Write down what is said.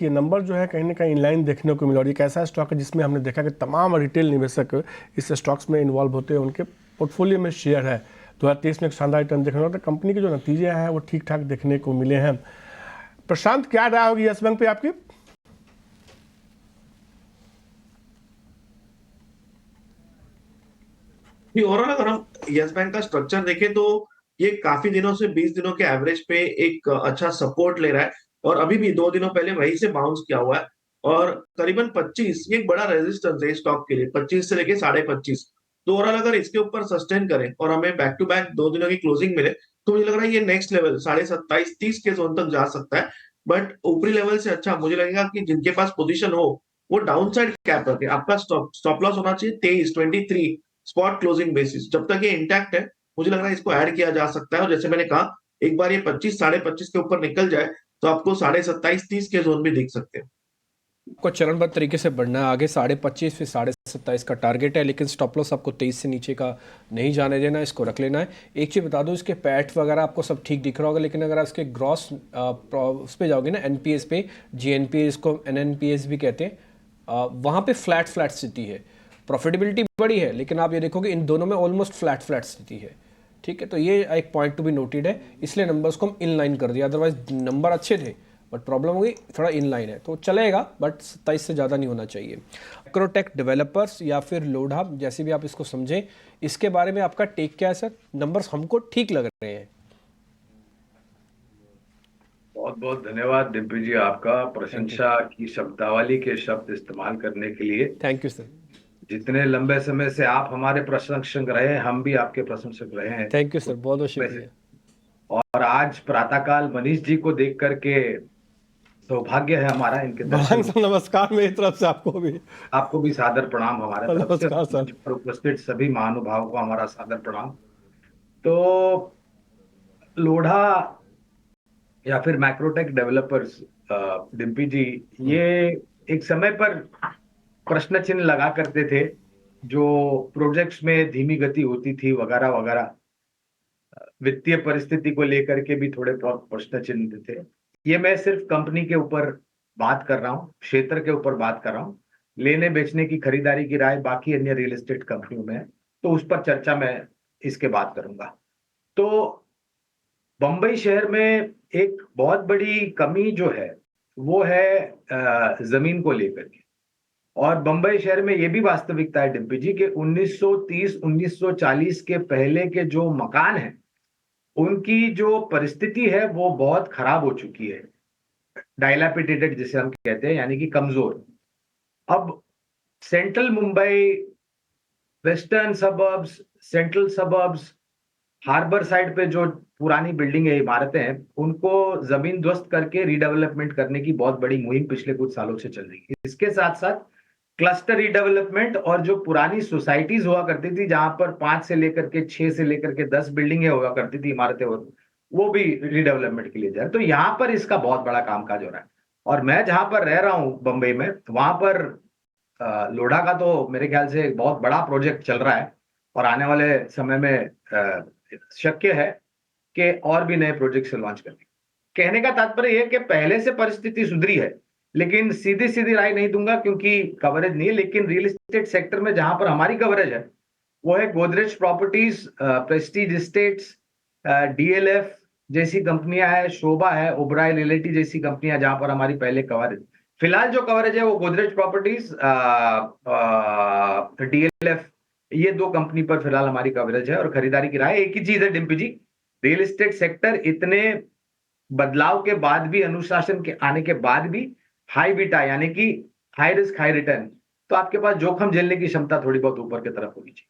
ये नंबर जो है कहीं ना कहीं इनलाइन देखने को मिला, और एक ऐसा स्टॉक है जिसमें हमने देखा कि तमाम रिटेल निवेशक इस स्टॉक्स में इन्वॉल्व होते हैं, उनके पोर्टफोलियो में शेयर है। 2023 में एक शानदार रिटर्न देखने को, तो कंपनी के जो नतीजे हैं वो ठीक ठाक देखने को मिले हैं। प्रशांत, क्या राय होगी यस बैंक पे आपकी? ओवरऑल अगर हम यस बैंक का स्ट्रक्चर देखें तो ये काफी दिनों से 20 दिनों के एवरेज पे एक अच्छा सपोर्ट ले रहा है, और अभी भी 2 दिनों पहले वहीं से बाउंस किया हुआ है। और करीबन 25 ये एक बड़ा रेजिस्टेंस है स्टॉक के लिए, 25 से लेके 25.5। तो ओवरऑल अगर इसके ऊपर सस्टेन करें और हमें बैक टू बैक 2 दिनों की क्लोजिंग मिले, तो मुझे लग रहा है ये नेक्स्ट लेवल 27.5-30 के जोन तक जा सकता है। बट ऊपरी लेवल से अच्छा मुझे लगेगा कि जिनके पास पोजीशन हो वो डाउन साइड कैप रखे। आपका स्टॉप लॉस होना चाहिए 23 स्पॉट क्लोजिंग बेसिस। जब तक ये इंटैक्ट है मुझे लग रहा है इसको ऐड किया जा सकता है, और जैसे मैंने कहा एक बार ये 25 25.5 के ऊपर निकल जाए तो आपको 27.5-30 के जोन भी दिख सकते हैं। आपको चरणबद्ध तरीके से बढ़ना है आगे, 25.5 फिर 27.5 का टारगेट है, लेकिन स्टॉप लॉस आपको 23 से नीचे का नहीं जाने देना, इसको रख लेना है। एक चीज़ बता दूं, इसके पैट वगैरह आपको सब ठीक दिख रहा होगा, लेकिन अगर आप इसके ग्रॉस उस पे जाओगे ना, एनपीएस पे, जीएनपीए इसको एनएनपीएस भी कहते हैं, वहाँ पे फ्लैट फ्लैट स्थिति है। प्रॉफिटेबिलिटी बड़ी है, लेकिन आप ये देखोगे इन दोनों में ऑलमोस्ट फ्लैट फ्लैट स्थिति है। ठीक है, तो ये एक पॉइंट टू बी नोटेड है, इसलिए नंबर्स को हम इन लाइन कर दिया। अदरवाइज नंबर अच्छे थे बट प्रॉब्लम हो गई, थोड़ा इन लाइन है तो चलेगा, बट 27 से ज़्यादा नहीं होना चाहिए। मैक्रोटेक डेवलपर्स या फिर लोढ़ा, जैसे भी आप इसको समझें, इसके बारे में आपका टेक क्या है सर? नंबर्स हमको ठीक लग रहे हैं। बहुत बहुत धन्यवाद डिम्पी जी, आपका प्रशंसा की शब्दावली के शब्द इस्तेमाल करने के लिए। Thank you sir. जितने लंबे समय से आप हमारे प्रशंसक रहे हैं, हम भी आपके प्रशंसक रहे हैं। थैंक यू सर, बहुत बहुत शुक्रिया। और आज प्रातःकाल मनीष जी को देख करके सौभाग्य है हमारा इनके दर्शन। नमस्कार मेरी तरफ से आपको भी सादर प्रणाम हमारे तरफ से। नमस्कार सर। पर उपस्थित सभी महानुभावों को हमारा सादर प्रणाम। तो लोढ़ा या फिर मैक्रोटेक डेवलपर्स, डिम्पी जी, ये एक समय पर प्रश्न चिन्ह लगा करते थे, जो प्रोजेक्ट्स में धीमी गति होती थी वगैरह वगैरह, वित्तीय परिस्थिति को लेकर के भी थोड़े बहुत प्रश्न चिन्ह थे। ये मैं सिर्फ कंपनी के ऊपर बात कर रहा हूँ, क्षेत्र के ऊपर बात कर रहा हूँ। लेने बेचने की खरीदारी की राय बाकी अन्य रियल एस्टेट कंपनियों में है, तो उस पर चर्चा मैं इसके बात करूंगा। तो बंबई शहर में एक बहुत बड़ी कमी जो है वो है जमीन को लेकर के। और बंबई शहर में ये भी वास्तविकता है डिम्पी जी कि 1930-1940 के पहले के जो मकान हैं उनकी जो परिस्थिति है वो बहुत खराब हो चुकी है, डायलापिडेटेड जिसे हम कहते हैं, यानी कि कमजोर। अब central Mumbai, western suburbs, central suburbs, harbour side पे जो पुरानी बिल्डिंग है, इमारतें हैं, उनको जमीन ध्वस्त करके रीडेवलपमेंट करने की बहुत बड़ी मुहिम पिछले कुछ सालों से चल रही है। इसके साथ साथ क्लस्टर रीडेवलपमेंट और जो पुरानी सोसाइटीज हुआ करती थी, जहां पर 5 से लेकर के 6 से लेकर के 10 बिल्डिंगें हुआ करती थी, इमारतें, वो भी रीडेवलपमेंट के लिए जा रहे। तो यहाँ पर इसका बहुत बड़ा कामकाज हो रहा है। और मैं जहां पर रह रहा हूँ बंबई में, वहां पर लोढ़ा का तो मेरे ख्याल से एक बहुत बड़ा प्रोजेक्ट चल रहा है, और आने वाले समय में शक्य है कि और भी नए प्रोजेक्ट लॉन्च करेंगे। कहने का तात्पर्य यह कि पहले से परिस्थिति सुधरी है, लेकिन सीधी सीधी राय नहीं दूंगा क्योंकि कवरेज नहीं है। लेकिन रियल एस्टेट सेक्टर में जहां पर हमारी कवरेज है वो है Godrej properties, Prestige estates, DLF जैसी कंपनियां है, शोभा है, ओबराय रियल्टी जैसी कंपनियां, जहां पर हमारी पहले कवरेज। फिलहाल जो कवरेज है वो गोदरेज प्रॉपर्टीज, डीएलएफ, ये 2 कंपनी पर फिलहाल हमारी कवरेज है। और खरीदारी की राय एक ही चीज है डिम्पी जी, रियल एस्टेट सेक्टर इतने बदलाव के बाद भी, अनुशासन के आने के बाद भी हाई बीटा यानी कि हाई रिस्क हाई रिटर्न, तो आपके पास जोखिम झेलने की क्षमता थोड़ी बहुत ऊपर की तरफ होनी चाहिए।